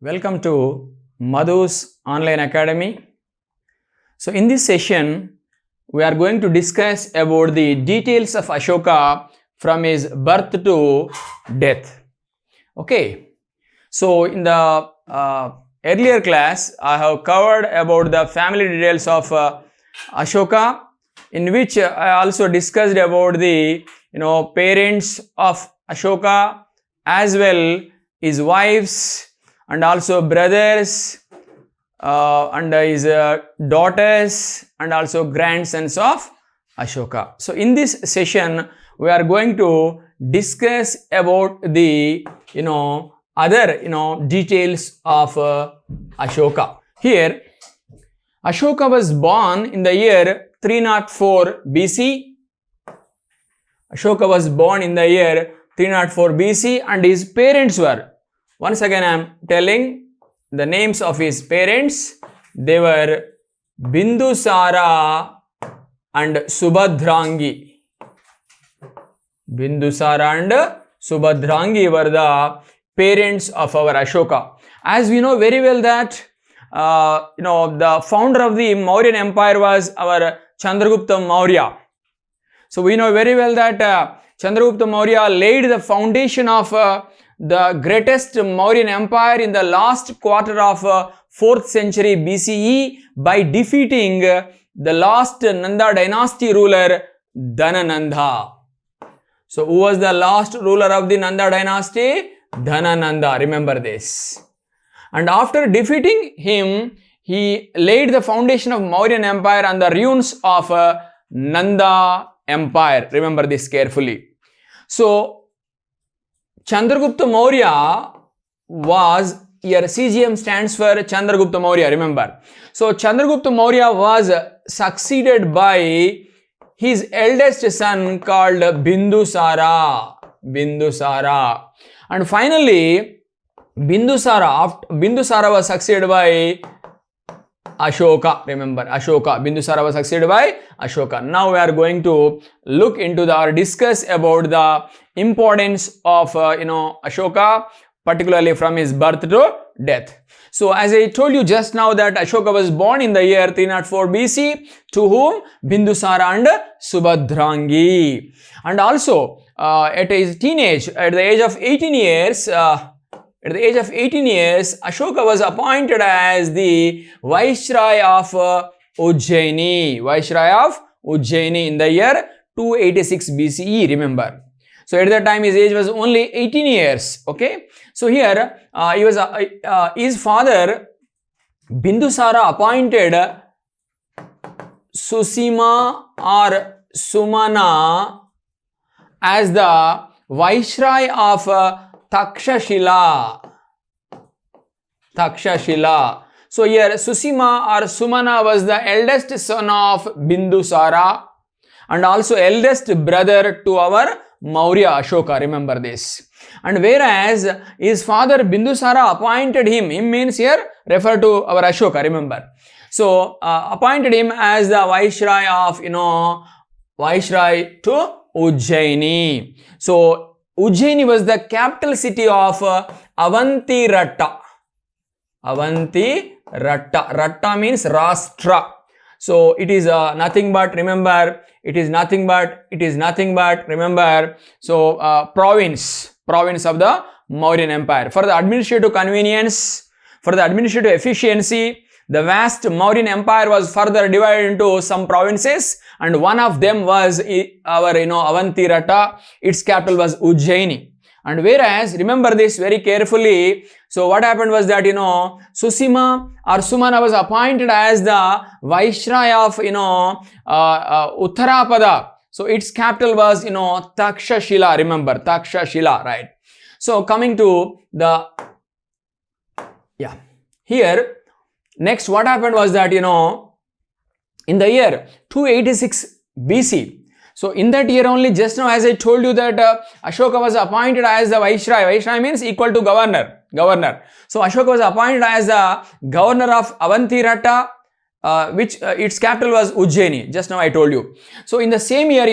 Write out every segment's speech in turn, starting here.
Welcome to Madhu's Online Academy. So in this session, we are going to discuss about the details of Ashoka from his birth to death. Okay. So in the earlier class, I have covered about the family details of Ashoka, in which I also discussed about the parents of Ashoka, as well his wives and also brothers and his daughters and also grandsons of Ashoka. So in this session, we are going to discuss about the other details of Ashoka. Here, Ashoka was born in the year 304 BC. Ashoka was born in the year 304 BC and his parents were, once again I am telling the names of his parents, they were Bindusara and Subhadrangi. Bindusara and Subhadrangi were the parents of our Ashoka. As we know very well that the founder of the Mauryan Empire was our Chandragupta Maurya. So we know very well that Chandragupta Maurya laid the foundation of the greatest Mauryan Empire in the last quarter of 4th century BCE by defeating the last Nanda dynasty ruler Dhanananda. So who was the last ruler of the Nanda dynasty? Dhanananda. Remember this. And after defeating him, he laid the foundation of Mauryan Empire on the ruins of Nanda Empire. Remember this carefully. So Chandragupta Maurya was, here CGM stands for Chandragupta Maurya, remember. So Chandragupta Maurya was succeeded by his eldest son called Bindusara. Bindusara. And finally, Bindusara was succeeded by Ashoka. Remember, Ashoka. Bindusara was succeeded by Ashoka. Now we are going to look into or discuss about the importance of Ashoka, particularly from his birth to death. So as I told you just now that Ashoka was born in the year 304 BC, to whom? Bindusara and Subhadrangi. And also at his teenage, at the age of 18 years, Ashoka was appointed as the Viceroy of Ujjaini. Viceroy of Ujjaini in the year 286 BCE, remember. So at that time his age was only 18 years. Okay. So here he was his father Bindusara appointed Susima or Sumana as the Viceroy of Takshashila. So here Susima or Sumana was the eldest son of Bindusara and also eldest brother to our Maurya Ashoka. Remember this. And whereas his father Bindusara appointed him means here refer to our Ashoka, remember. So appointed him as the Viceroy of Viceroy to Ujjaini. So Ujjaini was the capital city of Avanti-Ratta. Avanti-Ratta. Ratta means Rashtra. So it is nothing but, remember, it is nothing but, remember, so province of the Mauryan Empire. For the administrative convenience, for the administrative efficiency, the vast Mauryan Empire was further divided into some provinces, and one of them was our Avanti-Ratta. Its capital was Ujjaini. And whereas, remember this very carefully, so what happened was that Susima or Sumana was appointed as the Viceroy of Uttarapada. So its capital was Takshashila, remember, Takshashila, right? So coming to the here, next what happened was that in the year 286 BC, so in that year only, just now as I told you that Ashoka was appointed as the Viceroy. Viceroy means equal to governor. So Ashoka was appointed as the governor of Avanti-Ratta, which its capital was Ujjaini. Just now I told you. So in the same year,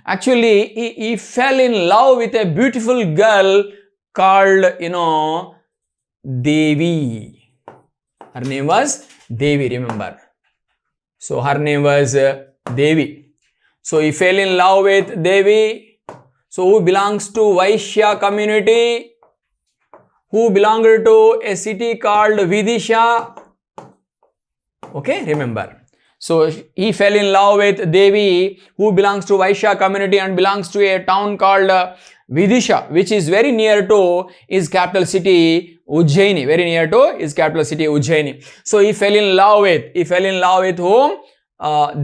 actually he fell in love with a beautiful girl called, Devi. Her name was Devi, remember. So her name was Devi. So he fell in love with Devi. So who belongs to Vaishya community? Who belonged to a city called Vidisha? Okay, remember. So he fell in love with Devi, who belongs to Vaishya community and belongs to a town called Vidisha, which is very near to his capital city Ujjaini. Very near to his capital city Ujjaini. So he fell in love with whom?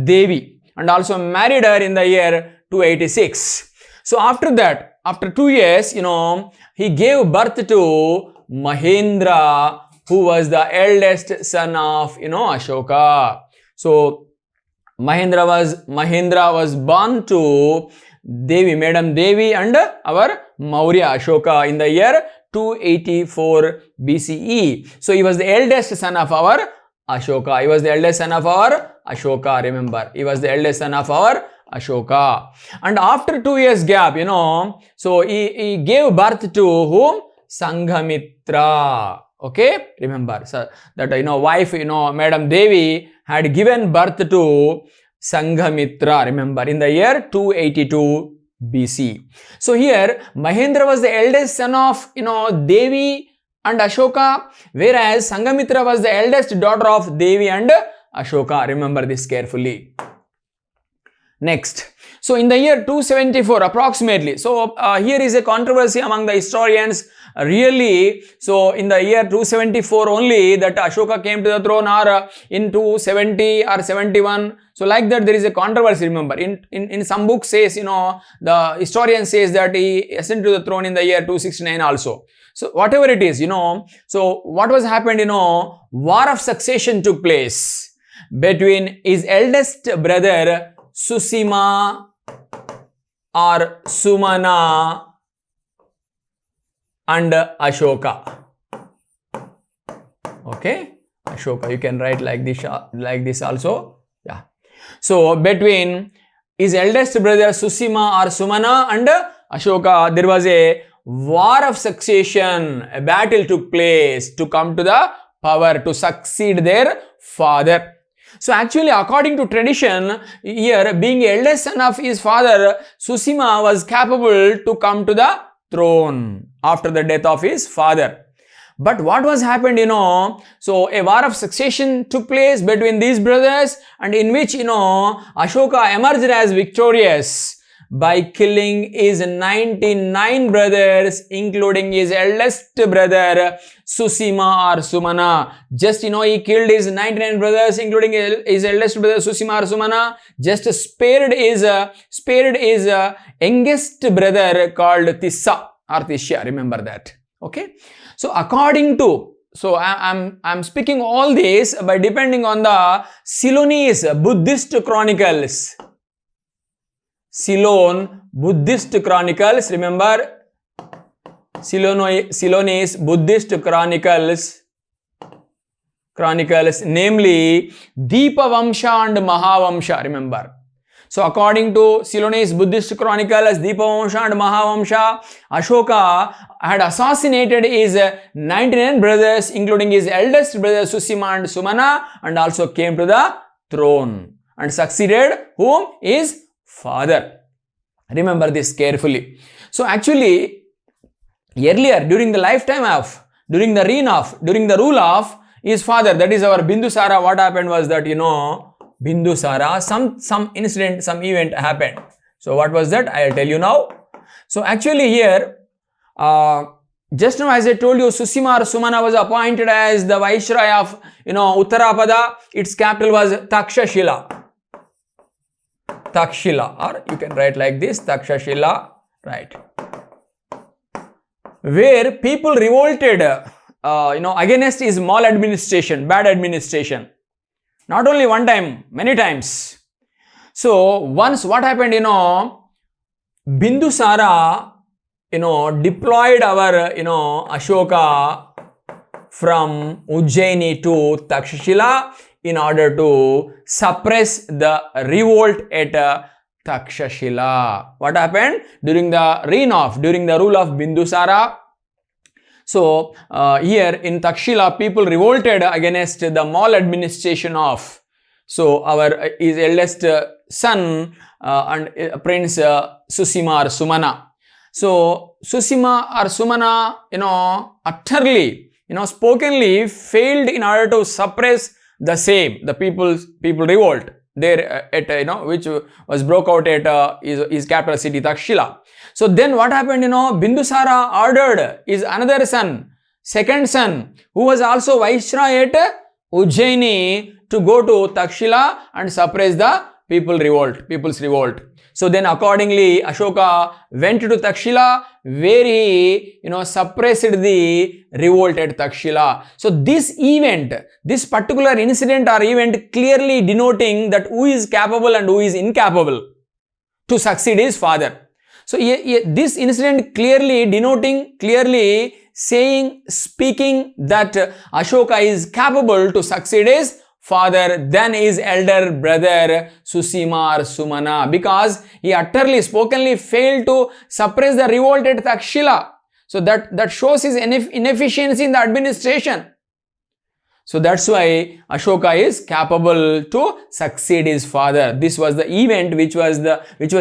Devi, and also married her in the year 286. So after that, after 2 years, he gave birth to Mahendra, who was the eldest son of, Ashoka. So Mahendra was born to Devi, Madam Devi, and our Maurya Ashoka in the year 284 BCE. So he was the eldest son of our Ashoka. He was the eldest son of our Ashoka. Remember, he was the eldest son of our Ashoka. And after 2 years gap, so he gave birth to whom? Sanghamitra. Okay, remember, so that wife, Madam Devi had given birth to Sanghamitra, remember, in the year 282 BC. So here Mahendra was the eldest son of Devi and Ashoka, whereas Sanghamitra was the eldest daughter of Devi and Ashoka. Remember this carefully. Next, so in the year 274 approximately, so here is a controversy among the historians. Really, so in the year 274 only that Ashoka came to the throne, or in 270 or 71. So like that there is a controversy. Remember, in some books says, the historian says that he ascended to the throne in the year 269 also. So whatever it is, so what was happened, war of succession took place between his eldest brother Susima or Sumana and Ashoka. Okay, Ashoka, you can write like this also. Yeah. So between his eldest brother Susima or Sumana and Ashoka, there was a war of succession. A battle took place to come to the power, to succeed their father. So actually, according to tradition, here being eldest son of his father, Susima was capable to come to the throne after the death of his father. But what was happened, so a war of succession took place between these brothers, and in which, Ashoka emerged as victorious by killing his 99 brothers, including his eldest brother Susima or Sumana. Just, he killed his 99 brothers, including his eldest brother Susima or Sumana. Just spared his youngest brother called Tissa or Tishya. Remember that. Okay. So according to, so I'm speaking all this by depending on the Ceylonese Buddhist Chronicles. Ceylon Buddhist Chronicles, remember, Ceylonese Buddhist Chronicles, namely Deepavamsha and Mahavamsha, remember. So according to Ceylonese Buddhist Chronicles, Deepavamsha and Mahavamsha, Ashoka had assassinated his 99 brothers, including his eldest brother Susima and Sumana, and also came to the throne and succeeded whom? His father. Remember this carefully. So actually, earlier during the lifetime of, during the rule of his father, that is our Bindusara, what happened was that, Bindusara, some incident, some event happened. So what was that? I'll tell you now. So actually here, just now as I told you, Susima or Sumana was appointed as the Viceroy of, Uttarapada. Its capital was Takshashila. Or you can write like this, Takshashila, right? Where people revolted, against his maladministration, bad administration. Not only one time, many times. So once what happened, Bindusara, deployed our, Ashoka from Ujjaini to Takshashila in order to suppress the revolt at Takshashila. What happened? During the rule of Bindusara, So here in Takshila, people revolted against the maladministration of, so our his eldest son and Prince Susima or Sumana. So Susima or Sumana, utterly, spokenly failed in order to suppress the same, the people revolt there at, which was broke out at his capital city Takshila. So then what happened, Bindusara ordered his another son, second son, who was also Viceroy at Ujjaini, to go to Takshila and suppress the people's revolt. So then accordingly Ashoka went to Takshila, where he suppressed the revolt at Takshila. So this event, this particular incident or event, clearly denoting that who is capable and who is incapable to succeed his father. So this incident clearly denoting, clearly saying, speaking that Ashoka is capable to succeed his father than his elder brother Susima or Sumana, because he utterly, spokenly failed to suppress the revolt at Takshila. So that shows his inefficiency in the administration. So that's why Ashoka is capable to succeed his father. This was the event which was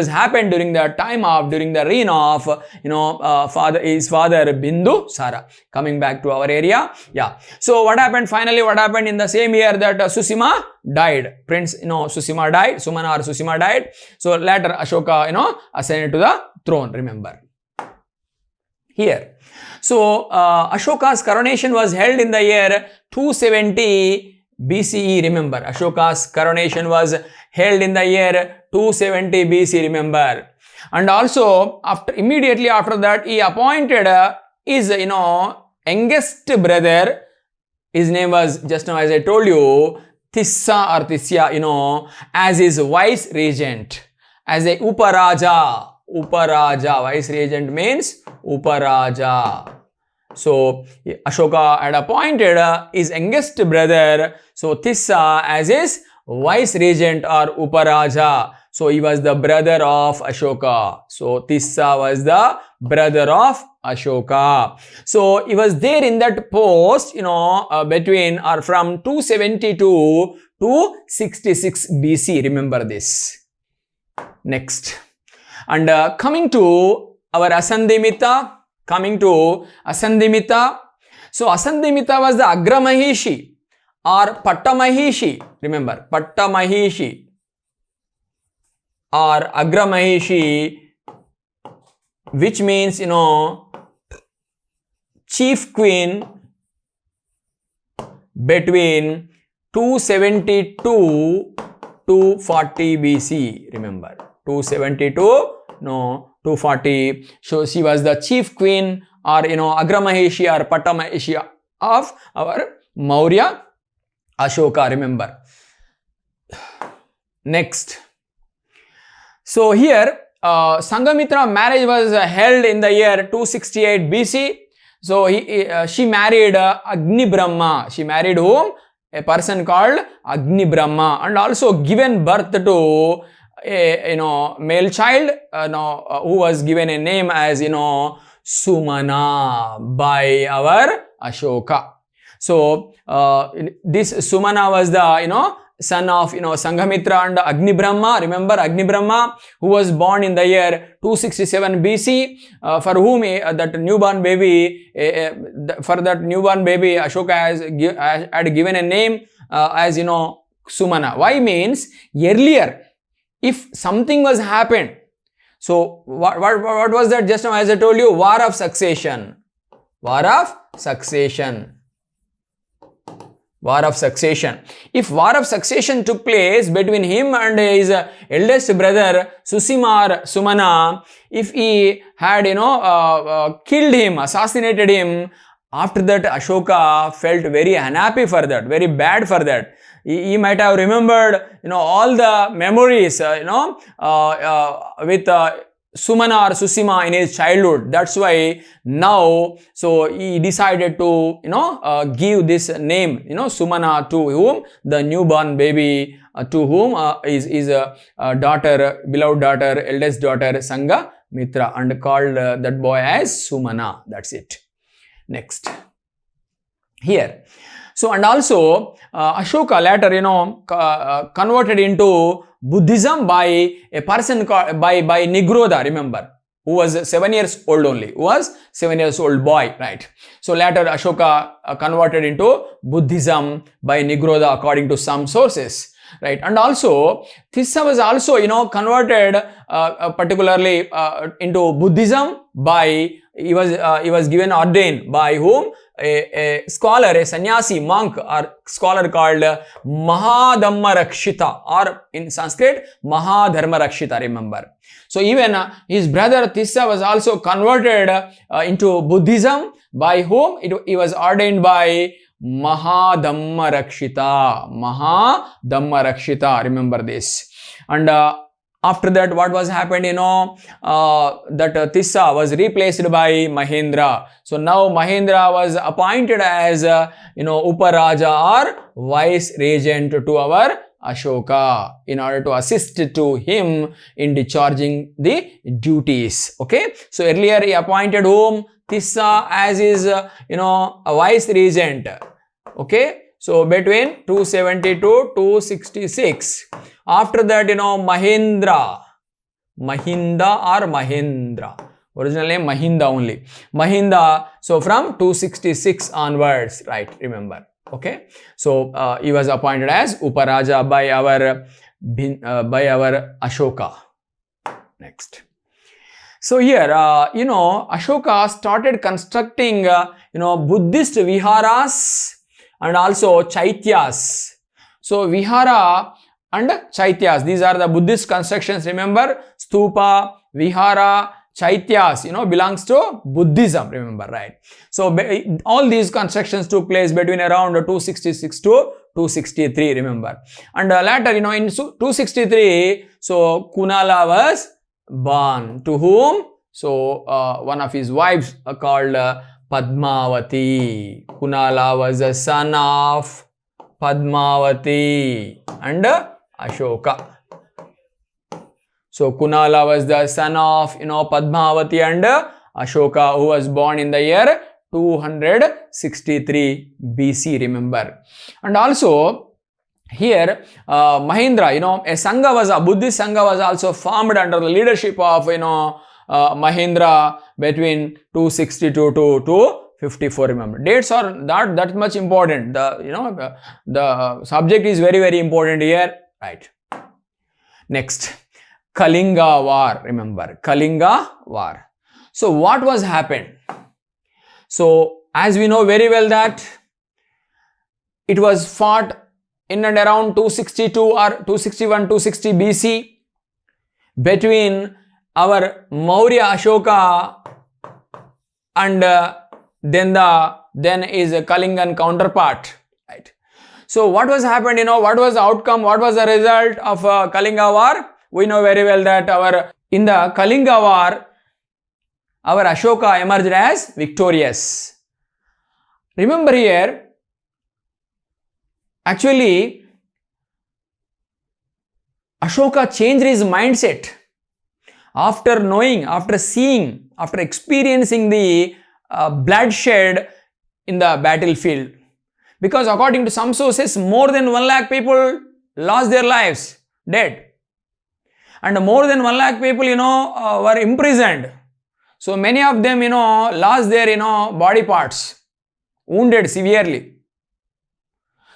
happened during the reign of his father Bindusara. Coming back to our area, yeah. So what happened finally? What happened in the same year that Susima died? Susima died. Sumana or Susima died. So later Ashoka ascended to the throne. Remember here. So Ashoka's coronation was held in the year 270 BCE. Remember, Ashoka's coronation was held in the year 270 BC. Remember, and also immediately after that, he appointed his youngest brother. His name was, just now as I told you, Tissa or Tisya, as his vice regent, as a Uparaja. Uparaja, vice regent means Uparaja. So Ashoka had appointed his youngest brother, so Tissa, as his vice regent or Uparaja. So he was the brother of Ashoka. So Tissa was the brother of Ashoka. So he was there in that post, between or from 272 to 66 BC. Remember this. Next. And coming to our Asandimita, So Asandimita was the Agramahishi or Pattamahishi. Remember, Pattamahishi or Agramahishi, which means, chief queen between 272 to 40 BC. Remember, 240. So she was the chief queen or Agramahishi or Pattamahishi of our Maurya Ashoka. Remember. Next. So here Sanghamitra marriage was held in the year 268 BC. So she married Agni Brahma. She married whom? A person called Agni Brahma, and also given birth to a male child who was given a name as Sumana by our Ashoka. So this Sumana was the son of Sanghamitra and Agni Brahma. Remember Agni Brahma, who was born in the year 267 BC, for whom that newborn baby Ashoka had given a name as Sumana. Why? Means earlier, if something was happened, so what was that? Just now as I told you, war of succession. War of succession. War of succession. If war of succession took place between him and his eldest brother Susima or Sumana, if he had killed him, assassinated him, after that Ashoka felt very unhappy for that, very bad for that. He might have remembered all the memories with Sumana or Susima in his childhood. That's why now, so he decided to give this name Sumana to whom? The newborn baby, to whom is daughter, beloved daughter, eldest daughter Sanghamitra, and called that boy as Sumana. That's it. Next. Here. So, and also Ashoka later, converted into Buddhism by a person called, by Nigroda, remember, who was 7 years old only, who was 7 years old boy, right? So later Ashoka converted into Buddhism by Nigroda according to some sources, right? And also Tissa was also, converted particularly into Buddhism by, he was given ordained by whom? A scholar, a sannyasi, monk or scholar called Mahadhammarakshita, or in Sanskrit Mahadharmarakshita, remember. So even his brother Tissa was also converted into Buddhism by whom? He was ordained by Mahadhammarakshita. Mahadhammarakshita, remember this. And after that, what was happened, that Tissa was replaced by Mahendra. So now Mahendra was appointed as, Uparaja or vice regent to our Ashoka in order to assist to him in discharging the duties. Okay. So earlier he appointed whom? Tissa as his, a vice regent. Okay. So between 270 to 266. After that, Mahinda or Mahendra. Original name Mahinda only. Mahinda. So from 266 onwards, right? Remember. Okay. So he was appointed as Uparaja by our Ashoka. Next. So here, Ashoka started constructing, Buddhist viharas and also chaityas. So vihara and chaityas, these are the Buddhist constructions, remember. Stupa, vihara, chaityas, belongs to Buddhism, remember, right? So all these constructions took place between around 266 to 263, remember. And later, in 263, so Kunala was born. To whom? So one of his wives called Padmavati. Kunala was a son of Padmavati and Ashoka. So Kunala was the son of, Padmavati and Ashoka, who was born in the year 263 BC, remember. And also here Mahendra, a Sangha was, a Buddhist Sangha was also formed under the leadership of, Mahendra between 262 to 254, remember. Dates are not that much important. The subject is very, very important here, right? Next. Kalinga war, remember. Kalinga war. So what was happened? So as we know very well that it was fought in and around 262 or 261, 260 BC between our Maurya Ashoka and then is a Kalingan counterpart, right? So what was happened, what was the outcome, what was the result of Kalinga war? We know very well that in the Kalinga war, our Ashoka emerged as victorious. Remember here, actually, Ashoka changed his mindset after knowing, after seeing, after experiencing the bloodshed in the battlefield. Because according to some sources, more than 1 lakh people lost their lives, dead. And more than 1 lakh people, were imprisoned. So many of them, lost their, body parts, wounded severely.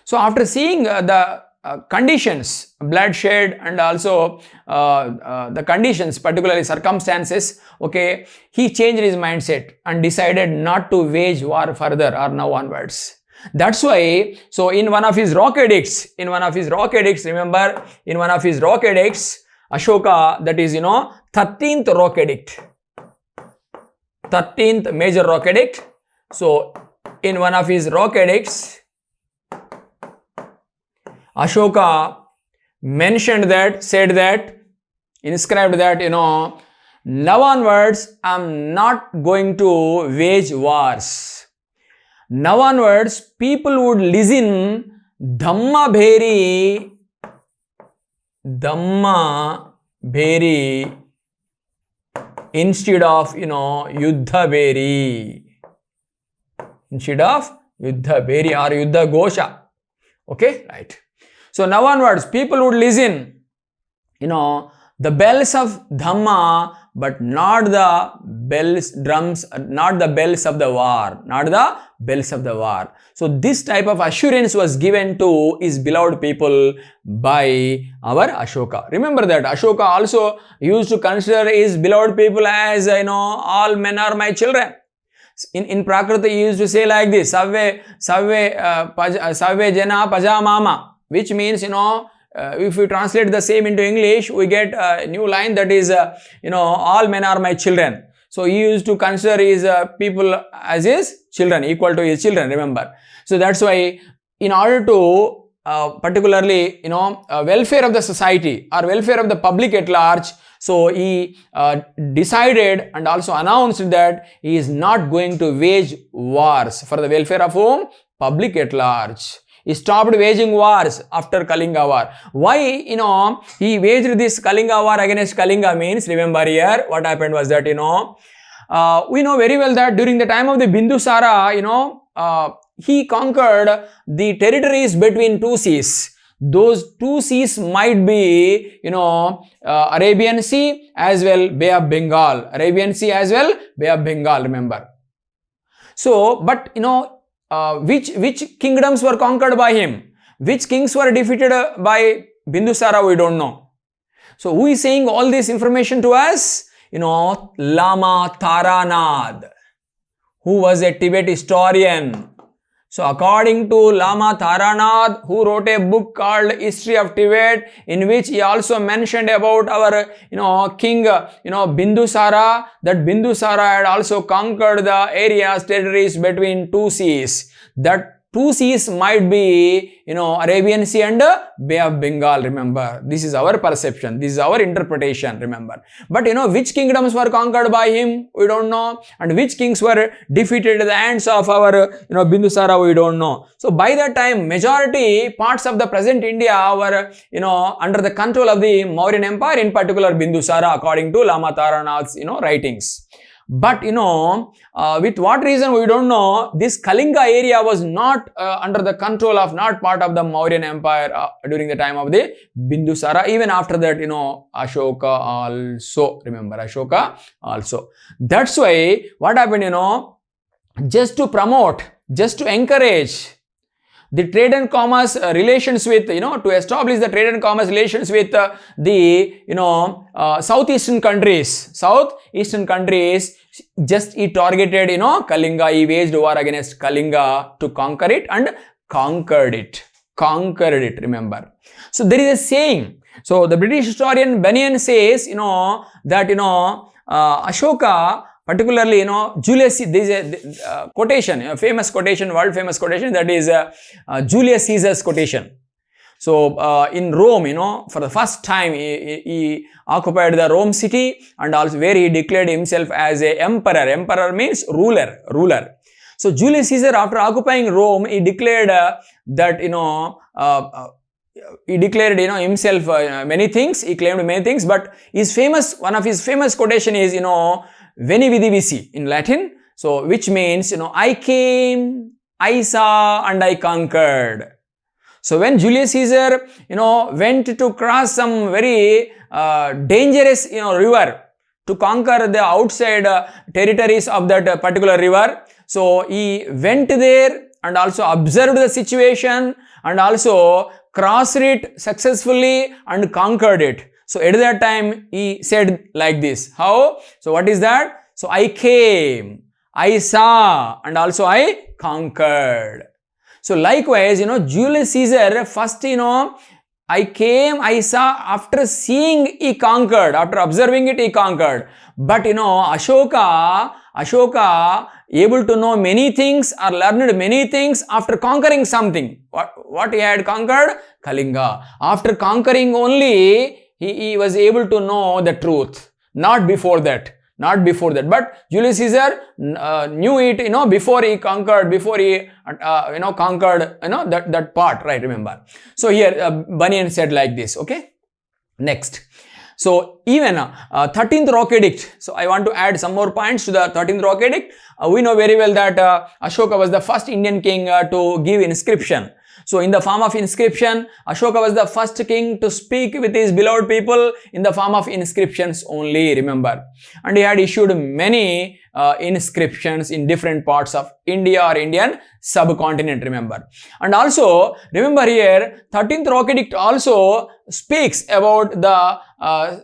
So after seeing the conditions, bloodshed and also the conditions, particularly circumstances, okay, he changed his mindset and decided not to wage war further or now onwards. That's why, so in one of his rock edicts, remember, in one of his rock edicts, Ashoka, that is, 13th rock edict, 13th major rock edict. So in one of his rock edicts, Ashoka mentioned that, said that, inscribed that, now onwards, I'm not going to wage wars. Now onwards, people would listen Dhamma Bheri instead of, Yuddha Bheri. instead of Yuddha Beri or Yuddha Ghosha. Okay, right. So now onwards, people would listen, the bells of Dhamma, but not the bells, drums, not the bells of the war, not the bells of the war. So this type of assurance was given to his beloved people by our Ashoka. Remember that Ashoka also used to consider his beloved people as, all men are my children. In Prakriti, he used to say like this, Savve jana pajamama, which means, if we translate the same into English, we get a new line that is, all men are my children. So he used to consider his people as his children, equal to his children, remember. So that's why, in order to particularly, welfare of the society or welfare of the public at large, so he decided and also announced that he is not going to wage wars for the welfare of whom? Public at large. He stopped waging wars after Kalinga war. Why, he waged this Kalinga war against Kalinga means, remember here, what happened was that, we know very well that during the time of the Bindusara, he conquered the territories between two seas. Those two seas might be, Arabian Sea as well, Bay of Bengal. Arabian Sea as well, Bay of Bengal, remember. So, but, which kingdoms were conquered by him? Which kings were defeated by Bindusara? We don't know. So, who is saying all this information to us? Lama Taranad, who was a Tibet historian. So, according to Lama Taranad, who wrote a book called History of Tibet, in which he also mentioned about our, king, Bindusara, that Bindusara had also conquered the areas, territories between two seas. That two seas might be, Arabian Sea and Bay of Bengal, remember. This is our perception. This is our interpretation, remember. But, which kingdoms were conquered by him? We don't know. And which kings were defeated at the hands of our, Bindusara? We don't know. So, by that time, majority parts of the present India were, under the control of the Mauryan Empire, in particular Bindusara, according to Lama Taranad's, writings. But, with what reason we don't know, this Kalinga area was not under the control of, not part of the Mauryan Empire during the time of the Bindusara. Even after that, Ashoka also, remember, Ashoka also. That's why, what happened, just to promote, just to encourage the trade and commerce relations with, to establish the trade and commerce relations with the, southeastern countries, just he targeted, Kalinga. He waged war against Kalinga to conquer it and conquered it, remember. So, there is a saying. So, the British historian Bunyan says, that, Ashoka, particularly, Julius, there is a quotation, a famous quotation, world famous quotation, that is Julius Caesar's quotation. So, in Rome, for the first time, he occupied the Rome city, and also where he declared himself as a emperor. Emperor means ruler. So, Julius Caesar, after occupying Rome, he declared that, he declared, himself many things. He claimed many things, but one of his famous quotation is, Veni Vidi Vici in Latin. So, which means, I came, I saw, and I conquered. So, when Julius Caesar, went to cross some very dangerous, river to conquer the outside territories of that particular river. So, he went there and also observed the situation and also crossed it successfully and conquered it. So, at that time, he said like this. How? So, what is that? So, I came, I saw, and also I conquered. So, likewise, Julius Caesar first, I came, I saw, after seeing he conquered, after observing it he conquered. But, Ashoka able to know many things or learned many things after conquering something. What he had conquered? Kalinga. After conquering only, he was able to know the truth. Not before that. But Julius Caesar knew it, before he conquered, conquered, that part, right, remember. So, here, Bunyan said like this, okay. Next. So even 13th Rock Edict. So I want to add some more points to the 13th Rock Edict. We know very well that Ashoka was the first Indian king to give inscription. So in the form of inscription, Ashoka was the first king to speak with his beloved people in the form of inscriptions only, remember. And he had issued many inscriptions in different parts of India or Indian subcontinent, remember. And also, remember here, 13th Rock Edict also speaks about the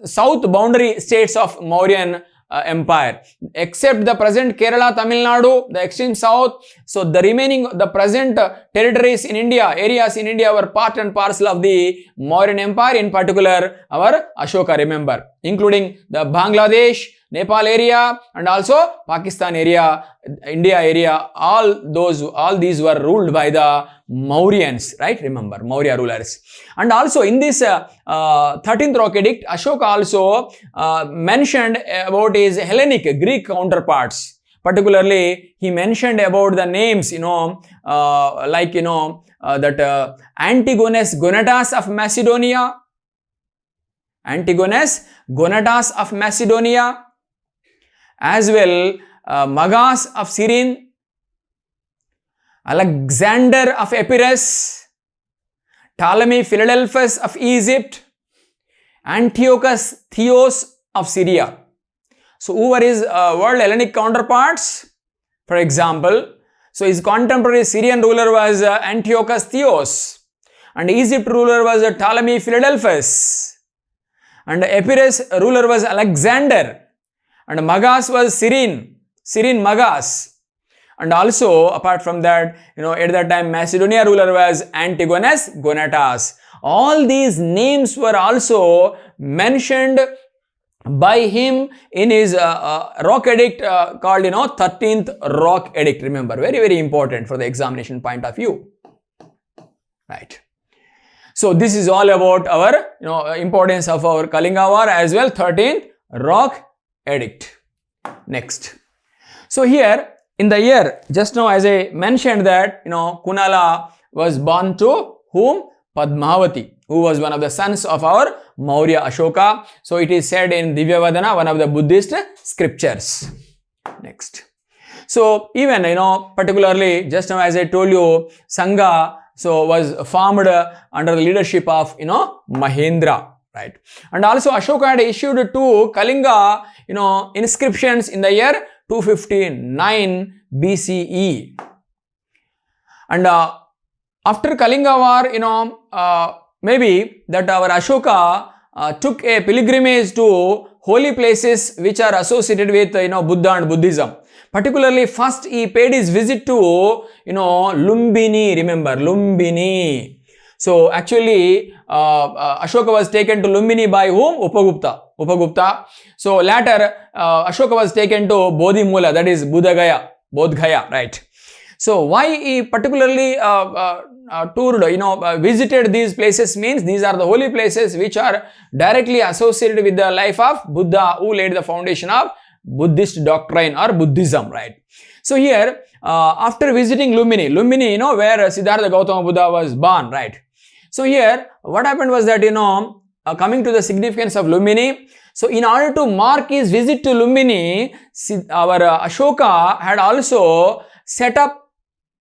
south boundary states of Mauryan empire, except the present Kerala, Tamil Nadu, the extreme south. So the remaining, the present territories in India, areas in India were part and parcel of the Mauryan empire, in particular our Ashoka, remember, including the Bangladesh, Nepal area and also Pakistan area, India area. All these were ruled by the Mauryans, right? Remember, Maurya rulers. And also in this 13th Rock Edict, Ashoka also mentioned about his Hellenic Greek counterparts. Particularly, he mentioned about the names, that Antigonus Gonatas of Macedonia, as well Magas of Cyrene, Alexander of Epirus, Ptolemy Philadelphus of Egypt, Antiochus Theos of Syria. So who were his world Hellenic counterparts? For example, so his contemporary Syrian ruler was Antiochus Theos, and Egypt ruler was Ptolemy Philadelphus, and Epirus ruler was Alexander, and Magas was Cyrene Magas. And also, apart from that, at that time Macedonia ruler was Antigonus Gonatas. All these names were also mentioned by him in his rock edict called 13th Rock Edict. Remember, very, very important for the examination point of view. Right. So this is all about our importance of our Kalinga war as well, 13th Rock Edict. Next. So here in the year, just now as I mentioned that, Kunala was born to whom? Padmavati, who was one of the sons of our Maurya Ashoka. So it is said in Divyavadana, one of the Buddhist scriptures. Next. So even, particularly just now as I told you, Sangha, so was formed under the leadership of, Mahendra. Right. And also Ashoka had issued two Kalinga, inscriptions in the year 259 BCE. And after Kalinga war, maybe that our Ashoka took a pilgrimage to holy places which are associated with, Buddha and Buddhism. Particularly, first he paid his visit to, Lumbini. Remember, Lumbini. So actually, Ashoka was taken to Lumbini by whom? Upagupta. So later, Ashoka was taken to Bodhimula, that is Bodhgaya, right? So why he particularly toured, visited these places means these are the holy places which are directly associated with the life of Buddha, who laid the foundation of Buddhist doctrine or Buddhism, right? So here, after visiting Lumbini, where Siddhartha Gautama Buddha was born, right? So here, what happened was that, coming to the significance of Lumbini, so in order to mark his visit to Lumbini, our Ashoka had also set up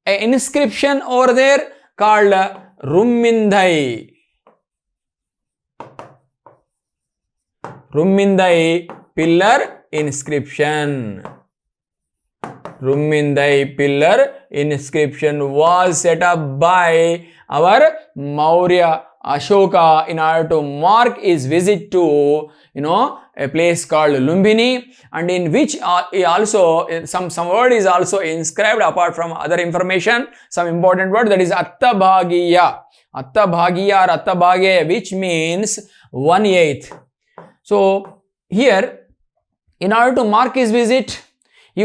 an inscription over there called Rummindai. Rummindai pillar inscription. Rummindai pillar inscription was set up by our Maurya Ashoka in order to mark his visit to, a place called Lumbini, and in which he also, some word is also inscribed apart from other information, some important word, that is Attabhagiya. Attabhagiya or Attabhageya, which means 1/8. So here, in order to mark his visit, he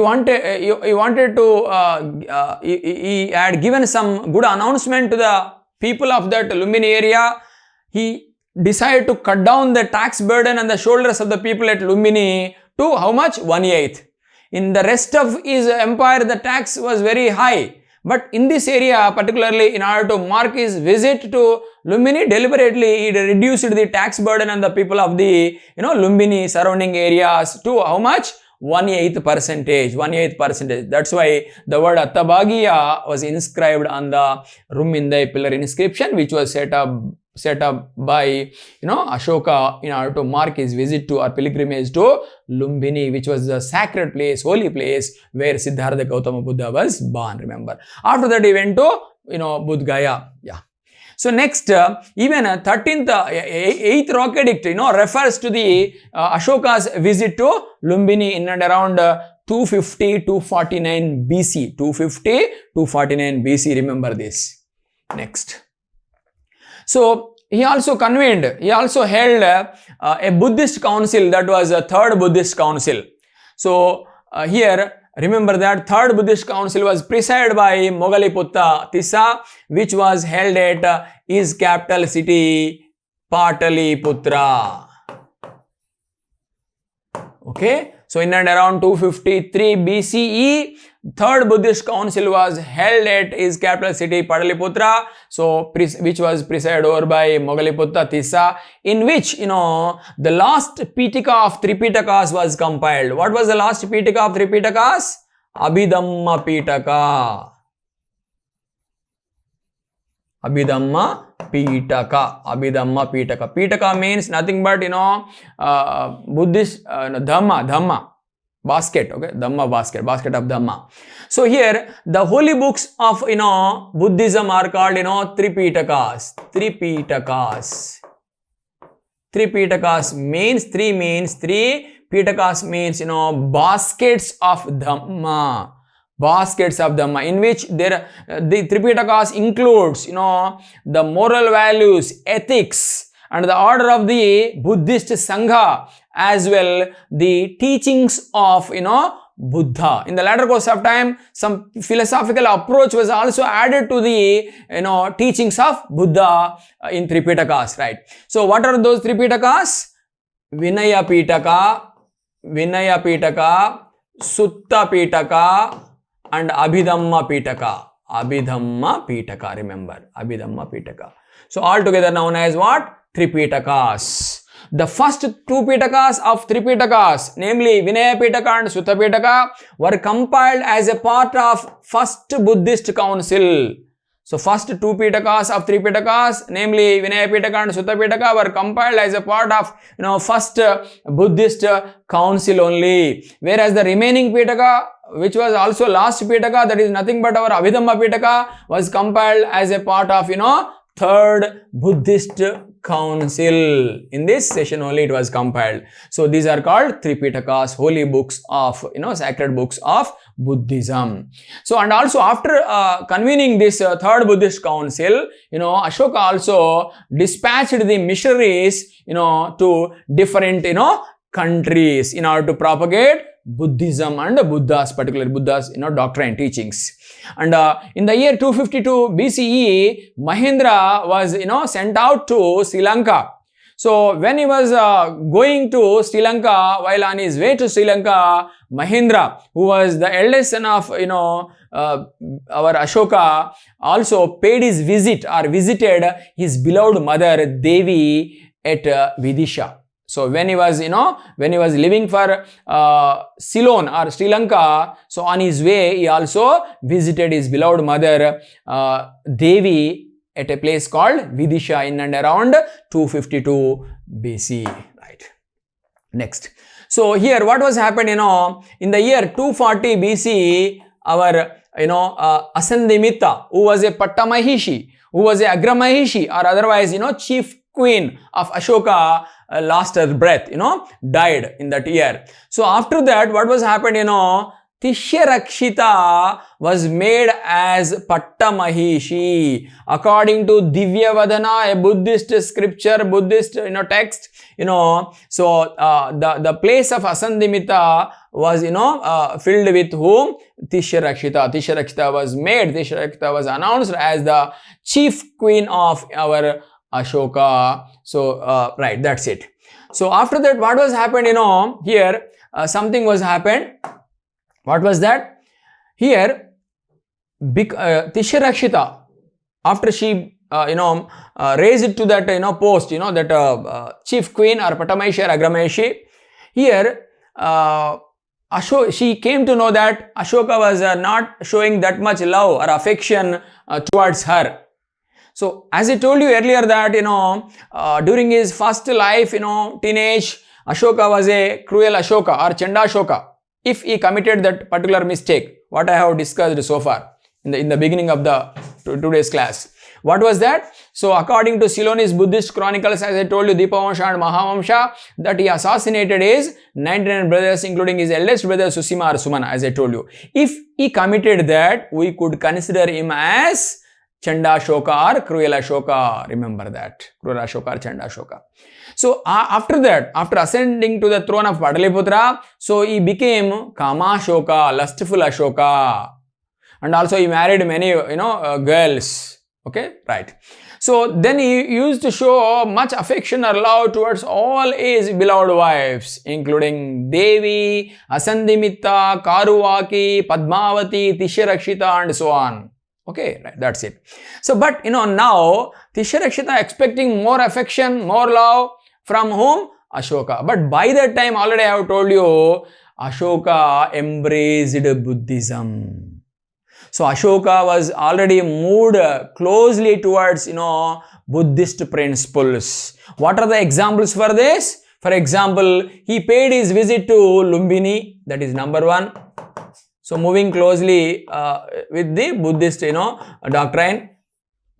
had given some good announcement to the people of that Lumbini area. He decided to cut down the tax burden on the shoulders of the people at Lumbini to how much? 1/8. In the rest of his empire, the tax was very high. But in this area, particularly in order to mark his visit to Lumbini, deliberately he reduced the tax burden on the people of the Lumbini surrounding areas to how much? 1/8 percentage, 1/8 percentage. That's why the word Attabagiya was inscribed on the Rummindai pillar inscription, which was set up by Ashoka in order to mark his visit to or pilgrimage to Lumbini, which was the sacred place, holy place where Siddhartha Gautama Buddha was born. Remember, after that he went to Bodh Gaya. Yeah. So next, even 8th rock edict refers to the Ashoka's visit to Lumbini in and around 250-249 BC. 250-249 BC. Remember this. Next. So he also held a Buddhist council, that was a third Buddhist council. So here remember that third Buddhist council was presided by Mogaliputta Tissa, which was held at his capital city Pataliputra. Okay, so in and around 253 BCE, third Buddhist council was held at his capital city Pataliputra, so which was presided over by Mogaliputta Tissa, in which the last Pitaka of Tripitakas was compiled. What was the last Pitaka of Tripitakas? Abhidhamma Pitaka. Abhidhamma Pitaka. Pitaka means nothing but Buddhist Dhamma. Basket, okay, Dhamma basket of Dhamma. So here the holy books of Buddhism are called Tripitakas. Tripitakas means three. Pitakas means baskets of Dhamma. In which the Tripitakas includes the moral values, ethics, and the order of the Buddhist Sangha, as well the teachings of Buddha. In the latter course of time, some philosophical approach was also added to the teachings of Buddha in Tripitakas, right? So what are those Tripitakas? Vinaya Pitaka, Sutta Pitaka, and Abhidhamma Pitaka. Remember, Abhidhamma Pitaka. So all together known as what? Tripitakas. The first two Pitakas of Tripitakas, namely Vinaya Pitaka and Sutta Pitaka, were compiled as a part of first Buddhist council. So first two Pitakas of Tripitakas, namely Vinaya Pitaka and Sutta Pitaka, were compiled as a part of first Buddhist council only. Whereas the remaining Pitaka, which was also last Pitaka, that is nothing but our Abhidhamma Pitaka, was compiled as a part of third Buddhist council. In this session only it was compiled. So these are called Tripitakas, holy books of sacred books of Buddhism. So and also after convening this third Buddhist council, Ashoka also dispatched the missionaries to different countries in order to propagate Buddhism and Buddha's doctrine teachings. And in the year 252 BCE, Mahendra was sent out to Sri Lanka. So when he was going to Sri Lanka, while on his way to Sri Lanka, Mahendra, who was the eldest son of our Ashoka, also paid his visit or visited his beloved mother Devi at Vidisha. So when he was leaving for Ceylon or Sri Lanka, so on his way he also visited his beloved mother Devi at a place called Vidisha in and around 252 BC. Right. Next. So here what was happened, in the year 240 BC, our Asandimita, who was a Pattamahishi, who was a Agramahishi, or otherwise chief queen of Ashoka, lost her breath, died in that year. So after that, what was happened, Tishyarakshita was made as Pattamahishi. According to Divyavadana, a Buddhist scripture, Buddhist text, so the place of Asandimita was filled with whom? Tishyarakshita. Tishyarakshita was announced as the chief queen of our Ashoka. So right, that's it. So after that, what was happened, here something was happened. What was that? Here Tishyarakshita, after she raised it to that post, that chief queen or Patamahishi or Agramahishi, here she came to know that Ashoka was not showing that much love or affection towards her. So as I told you earlier that during his first life, teenage, Ashoka was a cruel Ashoka or Chandashoka if he committed that particular mistake, what I have discussed so far in the beginning of the today's class. What was that? So according to Ceylonese Buddhist Chronicles, as I told you, Dipavamsha and Mahavamsha, that he assassinated his 99 brothers, including his eldest brother Susima or Sumana, as I told you. If he committed that, we could consider him as Chandashoka or Cruel Ashoka. Remember that. Cruel Ashoka or Chandashoka. So after that, after ascending to the throne of Pataliputra, so he became Kamashoka, lustful Ashoka. And also he married many, girls. Okay, right. So then he used to show much affection or love towards all his beloved wives, including Devi, Asandimitta, Karuvaki, Padmavati, Tishyarakshita and so on. Okay, right, that's it. So, but now Tishyarakshita expecting more affection, more love from whom? Ashoka. But by that time, already I have told you, Ashoka embraced Buddhism. So Ashoka was already moved closely towards, Buddhist principles. What are the examples for this? For example, he paid his visit to Lumbini, that is number one. So moving closely with the Buddhist, doctrine.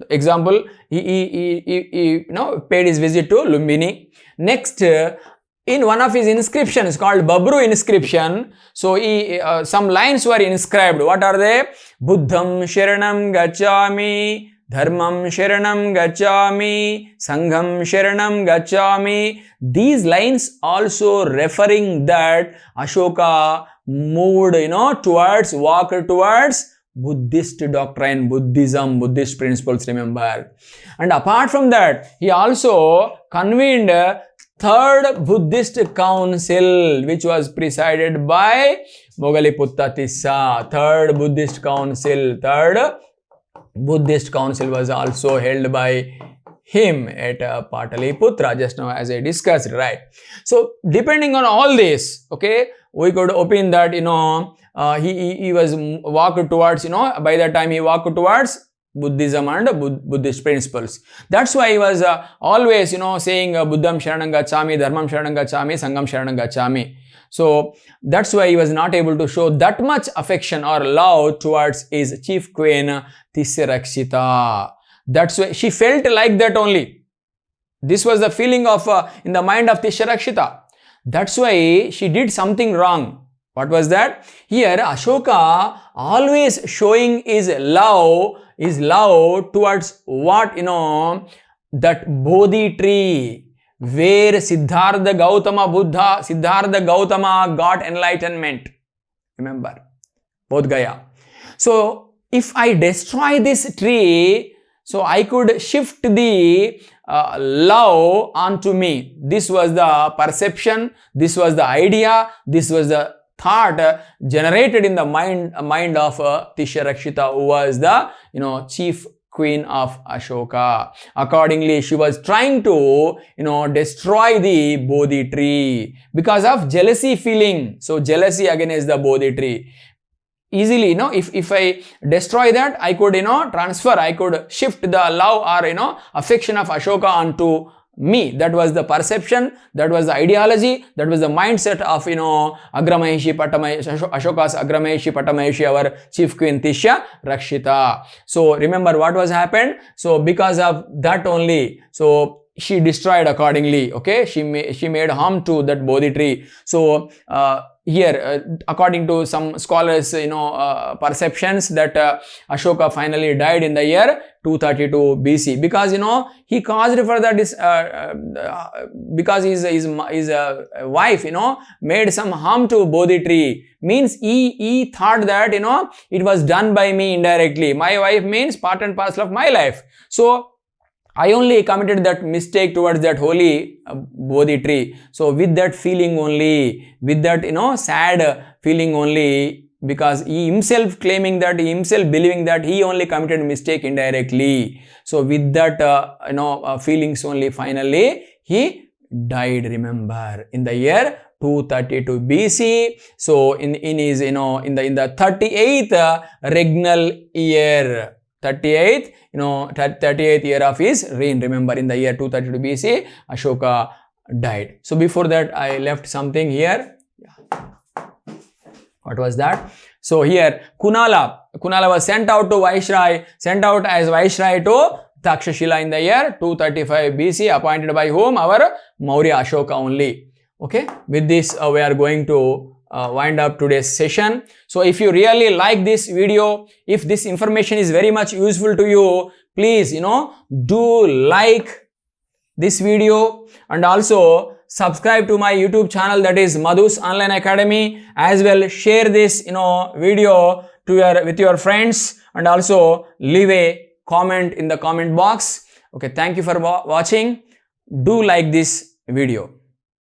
Example, he paid his visit to Lumbini. Next, in one of his inscriptions called Babru inscription, so some lines were inscribed. What are they? Buddham Sharanam Gacchami, Dharmam Sharanam Gacchami, Sangham Sharanam Gacchami. These lines also referring that Ashoka moved, walked towards Buddhist doctrine, Buddhism, Buddhist principles, remember. And apart from that, he also convened third Buddhist council, which was presided by Mogaliputta Tissa. Third Buddhist council was also held by him at Pataliputra, just now as I discussed, right? So depending on all this, okay, we could opine that he was walked towards, by that time he walked towards Buddhism and Buddhist principles. That's why he was always, saying Buddham Sharanam Gacchami, Dharmam Sharanam Gacchami, Sangham Sharanam Gacchami. So that's why he was not able to show that much affection or love towards his chief queen Tishyarakshita. That's why she felt like that only. This was the feeling of in the mind of Tishyarakshita. That's why she did something wrong. What was that? Here Ashoka always showing his love towards what? That Bodhi tree where Siddhartha Gautama got enlightenment. Remember, Bodh Gaya. So if I destroy this tree, so I could shift the love onto me. This was the perception, this was the idea, this was the thought generated in the mind of Tishyarakshita, who was the chief queen of Ashoka. Accordingly, she was trying to destroy the Bodhi tree because of jealousy feeling. So jealousy against the Bodhi tree. Easily, if I destroy that, I could transfer, I could shift the love or affection of Ashoka onto me. That was the perception, that was the ideology, that was the mindset of Agramahishi Patamahishi, Ashoka's Agramahishi Patamahishi, our chief queen Tishyarakshita. So remember what was happened. So because of that only, so she destroyed accordingly. Okay, she made harm to that Bodhi tree. So here, according to some scholars, perceptions that Ashoka finally died in the year 232 BC because he caused for that because his wife made some harm to Bodhi tree. Means he thought that it was done by me indirectly. My wife means part and parcel of my life. So I only committed that mistake towards that holy Bodhi tree. So with that feeling only, with that sad feeling only, because he himself claiming that, he himself believing that he only committed mistake indirectly. So with that feelings only, finally he died, remember, in the year 232 BC. So in his in the 38th regnal year, 38th year of his reign, remember, in the year 232 BC Ashoka died. So before that I left something here. What was that? So here Kunala was sent out as Viceroy to Takshashila in the year 235 BC, appointed by whom? Our Maurya Ashoka only. Okay, with this we are going to wind up today's session. So if you really like this video, if this information is very much useful to you, please do like this video and also subscribe to my YouTube channel, that is Madhu's Online Academy. As well, share this video to with your friends and also leave a comment in the comment box. Okay, thank you for watching. Do like this video.